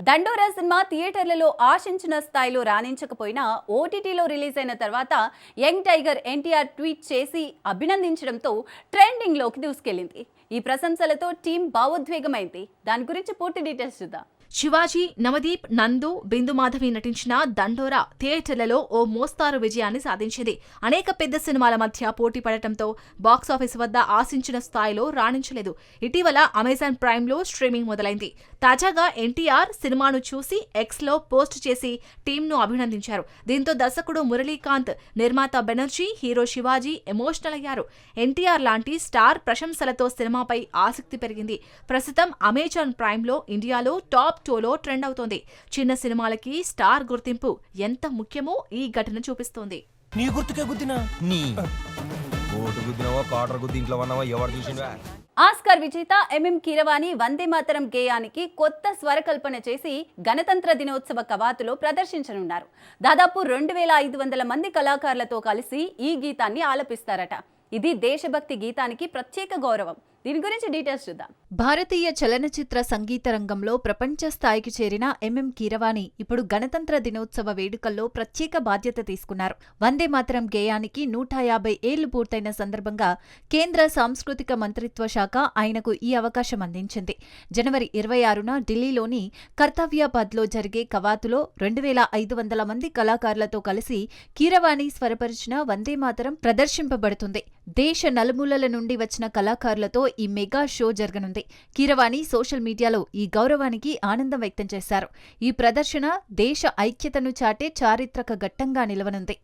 దండోరా సినిమా థియేటర్లలో ఆశించిన స్థాయిలో రాణించకపోయినా ఓటీటీలో రిలీజ్ అయిన తర్వాత యంగ్ టైగర్ ఎన్టీఆర్ ట్వీట్ చేసి అభినందించడంతో ట్రెండింగ్లోకి దూసుకెళ్లింది. ఈ ప్రశంసలతో టీం భావోద్వేగమైంది. దాని గురించి పూర్తి డీటెయిల్స్ చూద్దాం. శివాజీ, నవదీప్, నందు, బిందు మాధవి నటించిన దండోరా థియేటర్లలో ఓ మోస్తారు విజయాన్ని సాధించింది. అనేక పెద్ద సినిమాల మధ్య పోటీ పడటంతో బాక్సాఫీస్ వద్ద ఆశించిన స్థాయిలో రాణించలేదు. ఇటీవల అమెజాన్ ప్రైమ్లో స్ట్రీమింగ్ మొదలైంది. తాజాగా ఎన్టీఆర్ సినిమాను చూసి ఎక్స్లో పోస్ట్ చేసి టీంను అభినందించారు. దీంతో దర్శకుడు మురళీకాంత్, నిర్మాత బెనర్జీ, హీరో శివాజీ ఎమోషనల్ అయ్యారు. ఎన్టీఆర్ లాంటి స్టార్ ప్రశంసలతో సినిమాపై ఆసక్తి పెరిగింది. ప్రస్తుతం అమెజాన్ ప్రైమ్లో ఇండియాలో టాప్ 2లో ట్రెండ్ అవుతోంది. చిన్న సినిమాలకి స్టార్ గుర్తింపు ఎంత ముఖ్యమో ఈ ఘటన చూపిస్తోంది. నీ గుర్తుకే గుద్దినా నీ ఓటు గుద్దినావో కాటర్ గుద్ది ఇంట్లో ఉన్నావో ఎవరు చూసినా. ఆస్కార్ విజేత ఎంఎం కీరవాణి వందే మాతరం గేయానికి కొత్త స్వరకల్పన చేసి గణతంత్ర దినోత్సవ కవాతులో ప్రదర్శించనున్నారు. దాదాపు 2500 మంది కళాకారులతో కలిసి ఈ గీతాన్ని ఆలపిస్తారట. ఇది దేశభక్తి గీతానికి ప్రత్యేక గౌరవం. దీని గురించి డీటెయిల్స్ చూద్దాం. భారతీయ చలనచిత్ర సంగీత రంగంలో ప్రపంచ స్థాయికి చేరిన ఎంఎం కీరవాణి ఇప్పుడు గణతంత్ర దినోత్సవ వేడుకల్లో ప్రత్యేక బాధ్యత తీసుకున్నారు. వందే మాతరం గేయానికి 150 ఏళ్లు పూర్తయిన సందర్భంగా కేంద్ర సాంస్కృతిక మంత్రిత్వ శాఖ ఆయనకు ఈ అవకాశం అందించింది. జనవరి 26న ఢిల్లీలోని కర్తవ్యాబాద్లో జరిగే కవాతులో 2500 మంది కళాకారులతో కలిసి కీరవాణి స్వరపరిచిన వందే మాతరం ప్రదర్శింపబడుతుంది. దేశ నలుమూలల నుండి వచ్చిన కళాకారులతో ఈ మెగా షో జరగనుంది. కీరవాణి సోషల్ మీడియాలో ఈ గౌరవానికి ఆనందం వ్యక్తం చేశారు. ఈ ప్రదర్శన దేశ ఐక్యతను చాటే చారిత్రక ఘట్టంగా నిలవనుంది.